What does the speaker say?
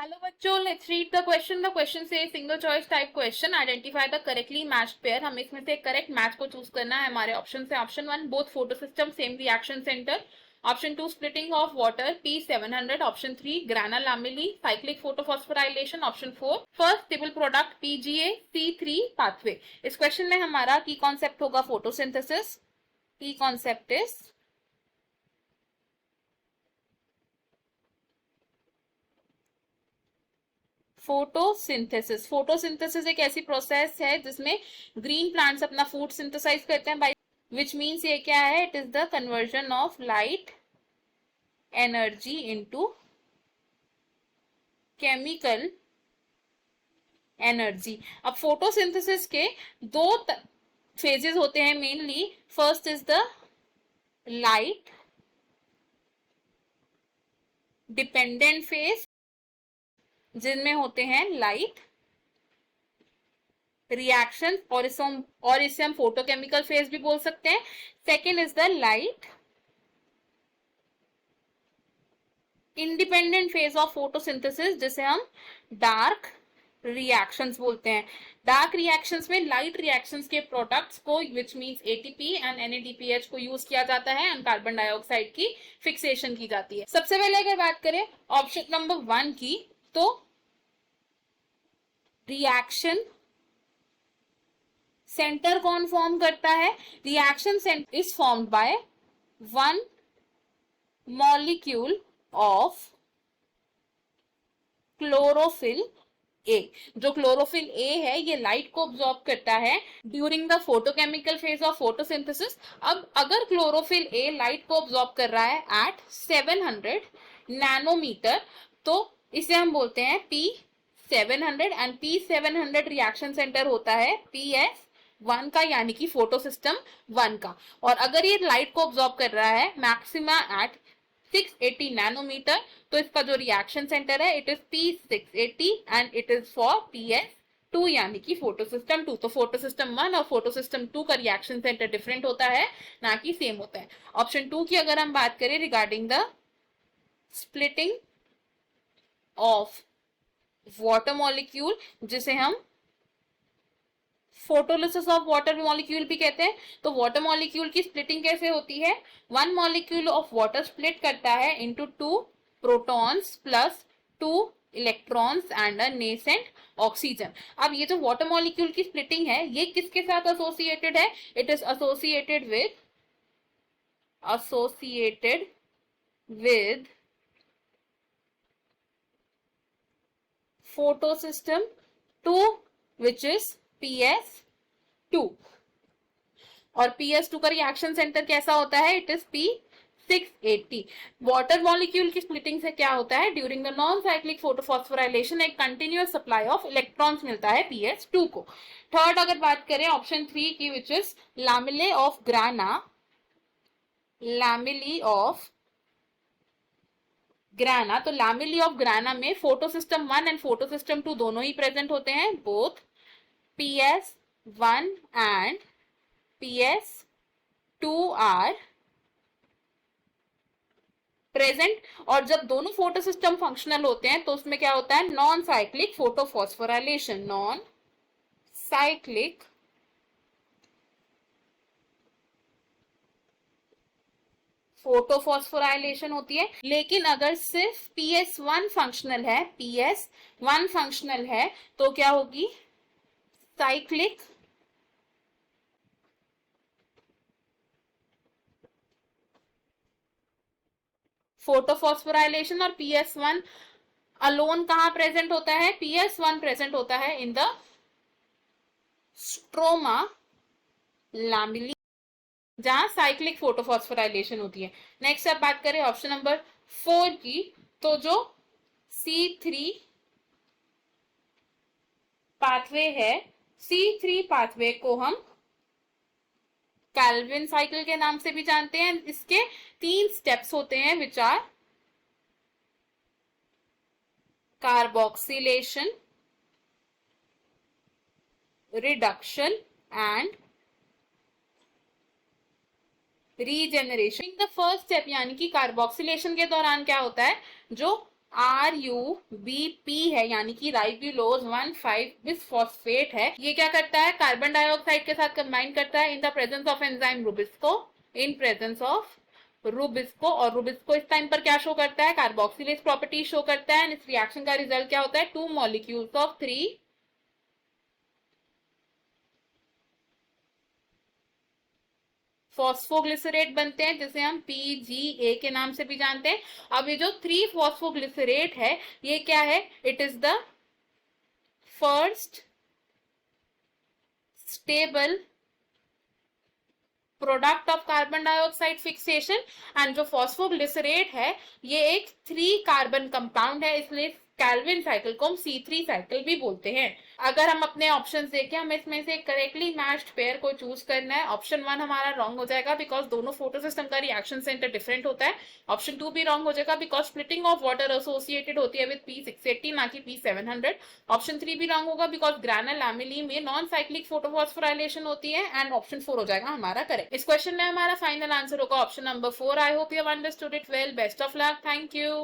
Hello बच्चों, let's read the question. The question says single choice type question. Identify the correctly matched pair. हमें इसमें से correct match को choose करना है. हमारे ऑप्शन से option 1 both photo system same reaction center. Option 2 splitting of water P700. Option 3 granulometry cyclic photophosphorylation. Option 4 first stable product PGA C3 pathway. इस question में हमारा की कॉन्सेप्ट होगा फोटोसिंथेसिस. की कॉन्सेप्ट इज फोटोसिंथेसिस. फोटोसिंथेसिस एक ऐसी process है जिसमें ग्रीन प्लांट्स अपना फूड सिंथेसाइज करते हैं बाय विच मीन्स ये क्या है, it is the conversion of light energy into chemical energy. अब फोटोसिंथेसिस के दो फेजेस होते हैं mainly. First is the light dependent phase जिनमें होते हैं लाइट रिएक्शन और इसे हम फोटोकेमिकल फेज भी बोल सकते हैं. Second is the light independent phase of photosynthesis जिसे हम डार्क रिएक्शंस बोलते हैं. डार्क रिएक्शंस में लाइट रिएक्शंस के प्रोडक्ट्स को which means ATP and NADPH को यूज किया जाता है एंड कार्बन डाइऑक्साइड की फिक्सेशन की जाती है. सबसे पहले अगर बात करें ऑप्शन नंबर 1 की, तो रिएक्शन सेंटर कौन फॉर्म करता है? Reaction center is formed by one molecule of chlorophyll A. जो क्लोरोफिल ए है ये लाइट को ऑब्जॉर्ब करता है during the photochemical phase of photosynthesis. अब अगर क्लोरोफिल ए लाइट को ऑब्जॉर्ब कर रहा है एट 700 नैनोमीटर तो इसे हम बोलते हैं P700 and P700 reaction centre होता है PS1 का यानी कि फोटो सिस्टम 1 का. और अगर ये लाइट को ऑब्जॉर्ब कर रहा है मैक्सिमा एट 680 नैनोमीटर तो इसका जो रिएक्शन सेंटर है it is P680 and it is for PS2 यानी कि फोटो सिस्टम 2. तो फोटो सिस्टम 1 और फोटो सिस्टम 2 का रिएक्शन सेंटर डिफरेंट होता है ना कि सेम होता है. ऑप्शन 2 की अगर हम बात करें regarding the splitting of water molecule जिसे हम फोटोलिसिस ऑफ वाटर मॉलिक्यूल भी कहते हैं, तो वाटर मॉलिक्यूल की स्प्लिटिंग कैसे होती है? One molecule of water split करता है into 2 protons plus 2 electrons and a nascent oxygen. अब ये जो वाटर मॉलिक्यूल की स्प्लिटिंग है ये किसके साथ एसोसिएटेड है? It is associated with photosystem 2 which is PS2. और PS2 का रिएक्शन सेंटर कैसा होता है? It is P680. Water molecule की स्प्लिटिंग से क्या होता है? During the non cyclic photophosphorylation एक कंटिन्यूअस सप्लाई ऑफ इलेक्ट्रॉन्स मिलता है PS2 को. थर्ड अगर बात करें ऑप्शन 3 की विच इज लैमेले ऑफ ग्राना. तो लैमेली ऑफ ग्राना में फोटोसिस्टम 1 एंड फोटोसिस्टम 2 दोनों ही प्रेजेंट होते हैं. Both PS1 and PS2 are present. और जब दोनों फोटोसिस्टम फंक्शनल होते हैं तो उसमें क्या होता है? Non cyclic photophosphorylation. Non cyclic photophosphorylation होती है. लेकिन अगर सिर्फ PS1 फंक्शनल है तो क्या होगी? Cyclic photophosphorylation. और PS1 अलोन कहां प्रेजेंट होता है? PS1 प्रेजेंट होता है इन द स्ट्रोमा लैमेली जहां साइक्लिक फोटोफॉस्फोराइलेशन होती है. नेक्स्ट अब बात करें ऑप्शन नंबर 4 की, तो जो C3 पाथवे है, C3 पाथवे को हम कैल्विन साइकिल के नाम से भी जानते हैं. इसके 3 स्टेप्स होते हैं which are carboxylation, reduction and regeneration. The first step यानी कि कार्बोक्सिलेशन के दौरान क्या होता है? जो RuBP है, यानी कि राइबुलोज 1,5 बिसफॉस्फेट है। ये क्या करता है, कार्बन डाइऑक्साइड के साथ कंबाइन करता है in the presence of enzyme Rubisco, in presence of Rubisco. और रुबिस्को इस टाइम पर क्या शो करता है, कार्बोक्सिलेज प्रॉपर्टी शो करता है। इस रिएक्शन का रिजल्ट क्या होता है, 2 मॉलिक्यूल्स ऑफ 3 फॉस्फोग्लिसरेट बनते हैं, जिसे हम PGA के नाम से भी जानते हैं। अब ये जो 3 फॉस्फोग्लिसरेट है, ये क्या है, it is the first stable product of carbon dioxide fixation. And जो फॉस्फोग्लिसरेट है, ये एक 3 कार्बन कंपाउंड है, इसलिए कैल्विन साइकिल को हम C3 साइकिल भी बोलते हैं। अगर हम अपने ऑप्शंस देखें, हमें इसमें से करेक्टली मैच्ड पेयर को चूज करना है। ऑप्शन 1 हमारा रॉन्ग हो जाएगा बिकॉज दोनों फोटो सिस्टम का रिएक्शन सेंटर डिफरेंट होता है। ऑप्शन 2 भी रॉन्ग हो जाएगा because splitting of water associated होती है विद P680 ना कि P700। ऑप्शन 3 भी रॉन्ग होगा बिकॉज ग्रैनल लैमेली में नॉन साइक्लिक फोटोफॉस्फोराइलेशन होती है। एंड ऑप्शन 4 हो जाएगा हमारा करेक्ट। इस क्वेश्चन में हमारा फाइनल आंसर होगा option number 4। I hope you have understood it well. Best of luck, thank you.